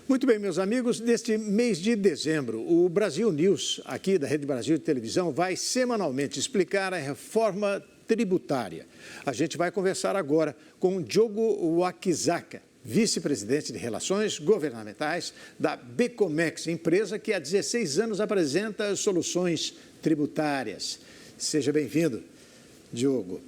Muito bem, meus amigos, neste mês de dezembro, o Brasil News, aqui da Rede Brasil de Televisão, vai semanalmente explicar a reforma tributária. A gente vai conversar agora com Diogo Wakizaka, vice-presidente de Relações Governamentais da Becomex, empresa que há 16 anos apresenta soluções tributárias. Seja bem-vindo, Diogo.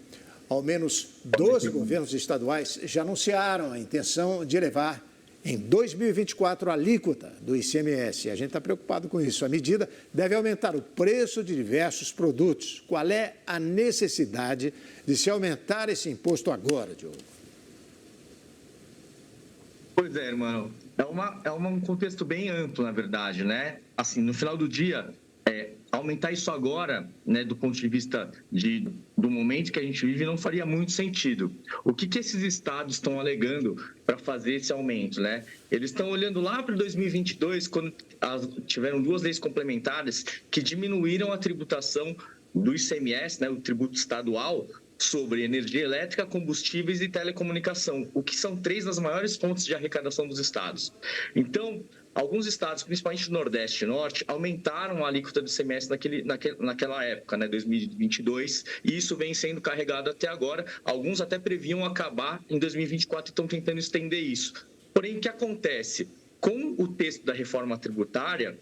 Ao menos 12 governos estaduais já anunciaram a intenção de elevar em 2024 a alíquota do ICMS. A gente está preocupado com isso. A medida deve aumentar o preço de diversos produtos. Qual é a necessidade de se aumentar esse imposto agora, Diogo? Pois é, irmão. É um contexto bem amplo, na verdade, né? Assim, no final do dia, aumentar isso agora, né, do ponto de vista do momento que a gente vive, não faria muito sentido. O que esses estados estão alegando para fazer esse aumento, né? Eles estão olhando lá para 2022, quando tiveram 2 leis complementares que diminuíram a tributação do ICMS, né, o tributo estadual, sobre energia elétrica, combustíveis e telecomunicação, o que são 3 das maiores fontes de arrecadação dos estados. Então, alguns estados, principalmente do Nordeste e Norte, aumentaram a alíquota do ICMS naquela época, né, 2022, e isso vem sendo carregado até agora. Alguns até previam acabar em 2024 e estão tentando estender isso. Porém, o que acontece? Com o texto da reforma tributária,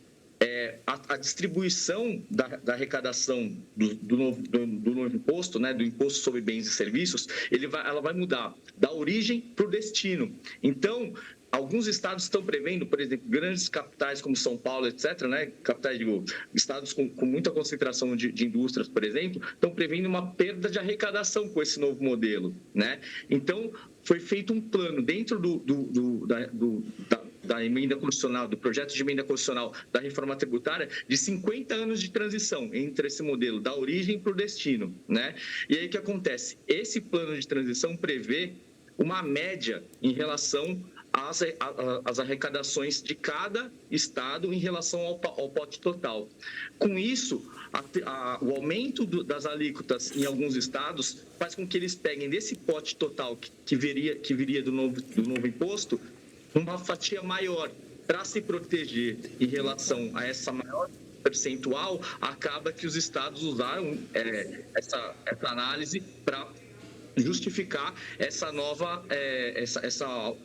a distribuição da arrecadação do novo imposto, né, do imposto sobre bens e serviços, ela vai mudar da origem para o destino. Então, alguns estados estão prevendo, por exemplo, grandes capitais como São Paulo, etc., né, capitais, estados com muita concentração de indústrias, por exemplo, estão prevendo uma perda de arrecadação com esse novo modelo, né? Então, foi feito um plano dentro da emenda constitucional, do projeto de emenda constitucional da reforma tributária, de 50 anos de transição entre esse modelo da origem para o destino, né? E aí o que acontece? Esse plano de transição prevê uma média em relação às arrecadações de cada estado em relação ao pote total. Com isso, o aumento das alíquotas em alguns estados faz com que eles peguem desse pote total que viria do novo imposto uma fatia maior. Para se proteger em relação a essa maior percentual, acaba que os estados usaram essa análise para justificar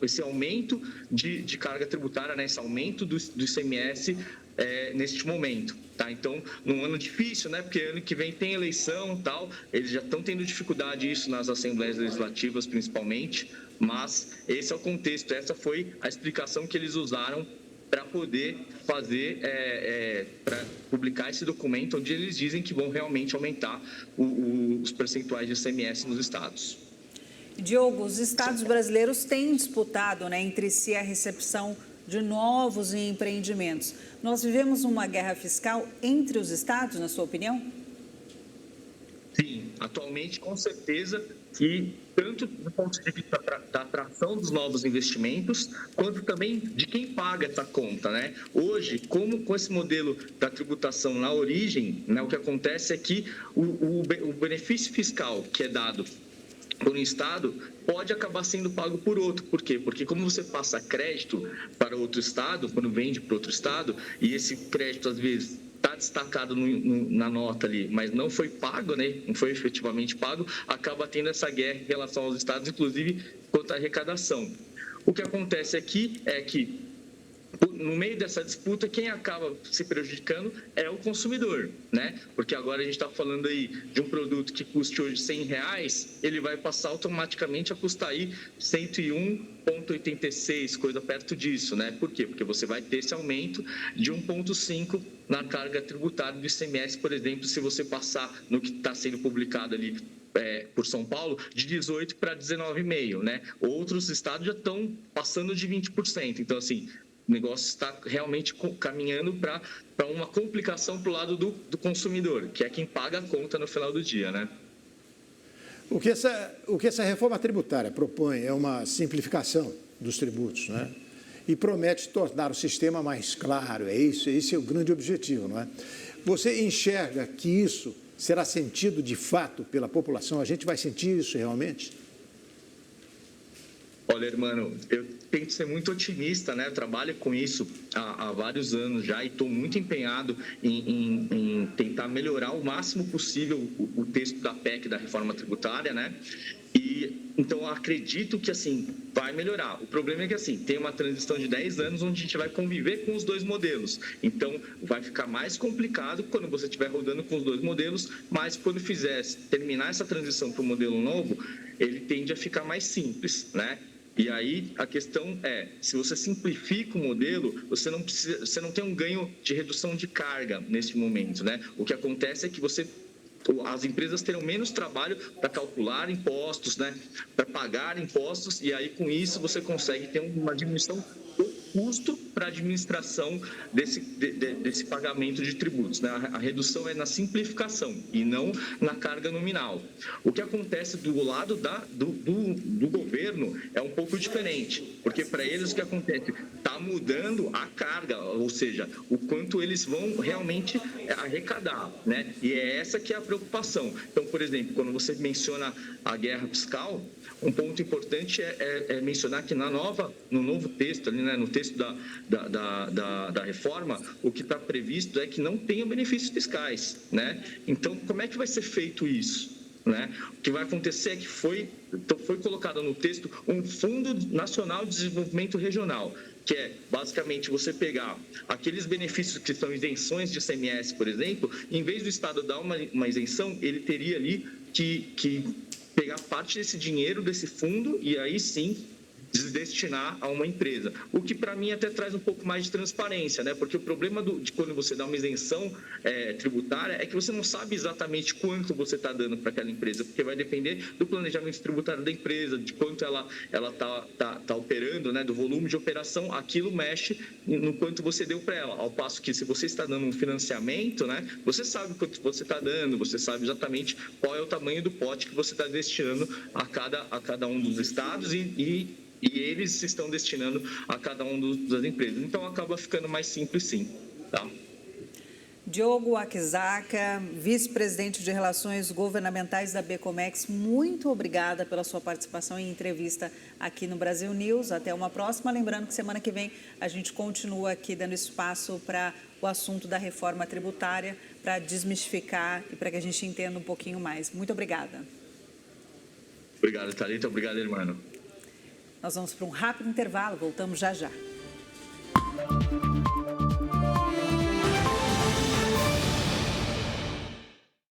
esse aumento de carga tributária, né? Esse aumento do ICMS neste momento. Tá? Então, num ano difícil, né? Porque ano que vem tem eleição e tal, eles já estão tendo dificuldade isso nas assembleias legislativas, principalmente, mas esse é o contexto, essa foi a explicação que eles usaram para poder fazer, para publicar esse documento onde eles dizem que vão realmente aumentar os percentuais de ICMS nos estados. Diogo, os estados brasileiros têm disputado, né, entre si a recepção de novos empreendimentos. Nós vivemos uma guerra fiscal entre os estados, na sua opinião? Sim, atualmente, com certeza, que tanto do ponto de vista da atração dos novos investimentos, quanto também de quem paga essa conta, né? Hoje, como com esse modelo da tributação na origem, né, o que acontece é que o benefício fiscal que é dado por um estado pode acabar sendo pago por outro. Por quê? Porque como você passa crédito para outro estado, quando vende para outro estado, e esse crédito às vezes está destacado na nota ali, mas não foi pago, né? Não foi efetivamente pago, acaba tendo essa guerra em relação aos estados, inclusive quanto à arrecadação. O que acontece aqui é que, no meio dessa disputa, quem acaba se prejudicando é o consumidor, né? Porque agora a gente está falando aí de um produto que custe hoje R$100, ele vai passar automaticamente a custar aí 101,86, coisa perto disso, né? Por quê? Porque você vai ter esse aumento de 1,5 na carga tributária do ICMS, por exemplo, se você passar no que está sendo publicado ali por São Paulo, de 18 para 19,5, né? Outros estados já estão passando de 20%. Então, assim, o negócio está realmente caminhando para uma complicação para o lado do consumidor, que é quem paga a conta no final do dia, né? O que essa reforma tributária propõe é uma simplificação dos tributos, né? E promete tornar o sistema mais claro, esse é o grande objetivo, não é? Você enxerga que isso será sentido de fato pela população? A gente vai sentir isso realmente? Olha, irmão, eu tento ser muito otimista, né? Eu trabalho com isso há vários anos já e estou muito empenhado em tentar melhorar o máximo possível o texto da PEC, da reforma tributária, né? E então eu acredito que assim vai melhorar. O problema é que assim tem uma transição de 10 anos onde a gente vai conviver com os dois modelos. Então vai ficar mais complicado quando você estiver rodando com os dois modelos, mas quando terminar essa transição para o modelo novo, ele tende a ficar mais simples, né? E aí a questão é, se você simplifica o modelo, você não tem um ganho de redução de carga nesse momento, né? O que acontece é que as empresas terão menos trabalho para calcular impostos, né? Para pagar impostos, e aí com isso você consegue ter uma diminuição do custo para a administração desse pagamento de tributos, né? A redução é na simplificação e não na carga nominal. O que acontece do lado do governo é um pouco diferente, porque para eles o que acontece? Está mudando a carga, ou seja, o quanto eles vão realmente arrecadar, né? E é essa que é a preocupação. Então, por exemplo, quando você menciona a guerra fiscal, um ponto importante é mencionar que no novo texto, ali, né, no texto da reforma, o que está previsto é que não tenha benefícios fiscais, né? Então, como é que vai ser feito isso? Né? O que vai acontecer é que foi colocado no texto um Fundo Nacional de Desenvolvimento Regional, que é basicamente você pegar aqueles benefícios que são isenções de ICMS, por exemplo, em vez do Estado dar uma isenção, ele teria ali que pegar parte desse dinheiro desse fundo e aí sim destinar a uma empresa. O que para mim até traz um pouco mais de transparência, né? Porque o problema de quando você dá uma isenção tributária é que você não sabe exatamente quanto você está dando para aquela empresa, porque vai depender do planejamento tributário da empresa, de quanto ela tá operando, né? Do volume de operação, aquilo mexe no quanto você deu para ela. Ao passo que se você está dando um financiamento, né? Você sabe quanto você está dando, você sabe exatamente qual é o tamanho do pote que você está destinando a cada um dos estados e eles estão destinando a cada um das empresas. Então, acaba ficando mais simples, sim. Tá? Diogo Akizaka, vice-presidente de Relações Governamentais da Becomex, muito obrigada pela sua participação em entrevista aqui no Brasil News. Até uma próxima. Lembrando que semana que vem a gente continua aqui dando espaço para o assunto da reforma tributária, para desmistificar e para que a gente entenda um pouquinho mais. Muito obrigada. Obrigado, Thalita. Obrigado, irmão. Nós vamos para um rápido intervalo, voltamos já já.